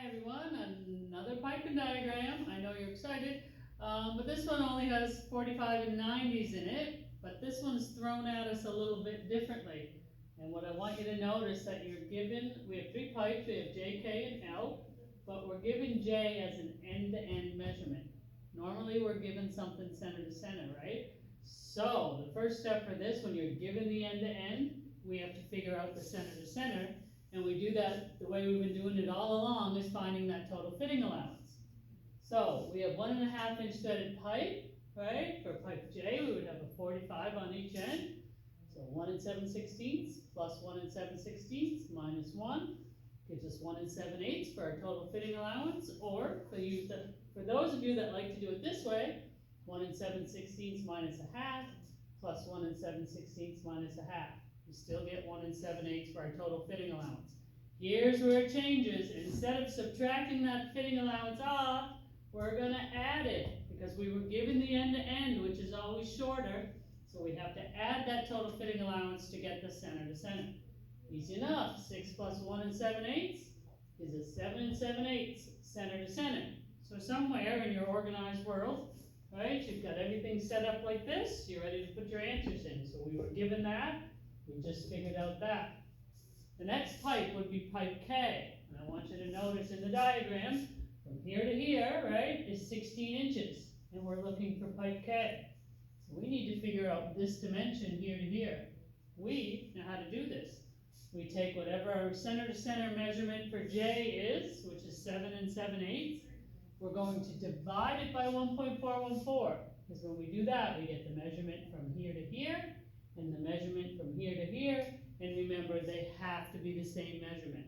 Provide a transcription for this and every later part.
Everyone, another piping diagram. I know you're excited, but this one only has 45 and 90s in it, but this one's thrown at us a little bit differently. And what I want you to notice that you're given, we have three pipes, we have J, K, and L, but we're given J as an end-to-end measurement. Normally we're given something center to center, right? So the first step for this, when you're given the end-to-end, we have to figure out the center to center. And we do that the way we've been doing it all along, is finding that total fitting allowance. So we have 1.5 inch threaded pipe, right? For pipe J, we would have a 45 on each end. So 1 7/16 plus 1 7/16 minus 1 gives us 1 7/8 for our total fitting allowance. Or for those of you that like to do it this way, 1 7/16 minus a half plus 1 7/16 minus a half. We still get 1 7/8 for our total fitting allowance. Here's where it changes. Instead of subtracting that fitting allowance off, we're going to add it, because we were given the end-to-end, which is always shorter, so we have to add that total fitting allowance to get the center to center. Easy enough. 6 plus 1 7/8 is a 7 7/8 center to center. So somewhere in your organized world, right, you've got everything set up like this, you're ready to put your answers in. So we were given that. We just figured out that. The next pipe would be pipe K. And I want you to notice in the diagram, from here to here, right, is 16 inches. And we're looking for pipe K. So we need to figure out this dimension here to here. We know how to do this. We take whatever our center to center measurement for J is, which is 7 7/8. We're going to divide it by 1.414. Because when we do that, we get the measurement from here to here, and the measurement from here to here, and remember, they have to be the same measurement.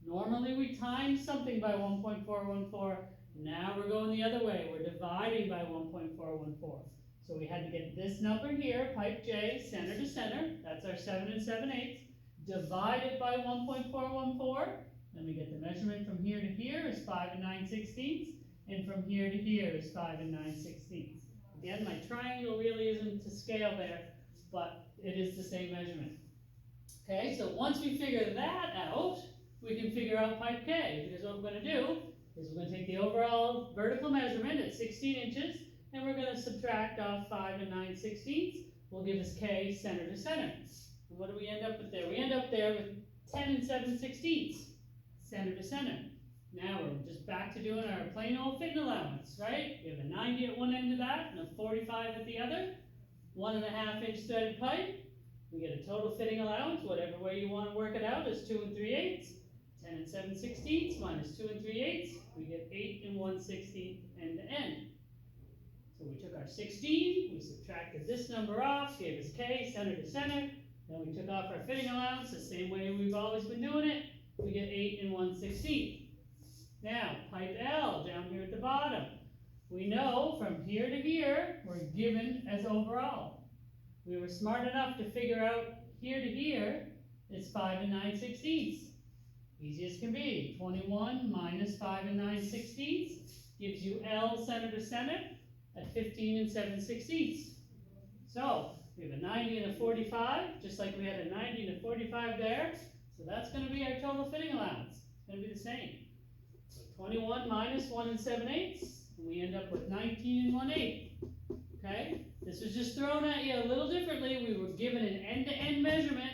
Normally we times something by 1.414, now we're going the other way, we're dividing by 1.414. So we had to get this number here, pipe J, center to center, that's our 7 7/8, divided by 1.414, then we get the measurement from here to here is 5 9/16, and from here to here is 5 9/16. Again, my triangle really isn't to scale there, but it is the same measurement. Okay, so once we figure that out, we can figure out pipe K, because what we're going to do is we're going to take the overall vertical measurement at 16 inches, and we're going to subtract off 5 9/16, will give us K center to center. And what do we end up with there? We end up there with 10 7/16 center to center. Now we're just back to doing our plain old fitting allowance, right? We have a 90 at one end of that, and a 45 at the other. 1.5 inch threaded pipe. We get a total fitting allowance, whatever way you want to work it out, is 2 3/8. 10 7/16 minus 2 3/8. We get 8 1/16 end to end. So we took our 16, we subtracted this number off, gave us K center to center. Then we took off our fitting allowance, the same way we've always been doing it. We get 8 1/16. Now, pipe L, down here at the bottom. We know from here to here, we're given as overall. We were smart enough to figure out here to here is 5 9/16. Easy as can be. 21 minus 5 9/16 gives you L center to center at 15 7/16. So we have a 90 and a 45, just like we had a 90 and a 45 there. So that's going to be our total fitting allowance. It's going to be the same. So 21 minus 1 7/8, and we end up with 19 1/8. Okay? This was just thrown at you a little differently. We were given an end-to-end measurement.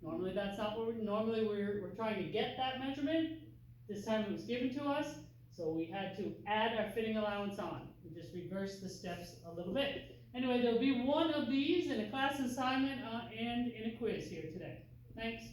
Normally that's not what normally we're trying to get that measurement. This time it was given to us, so we had to add our fitting allowance on. We just reversed the steps a little bit. Anyway, there'll be one of these in a class assignment and in a quiz here today. Thanks.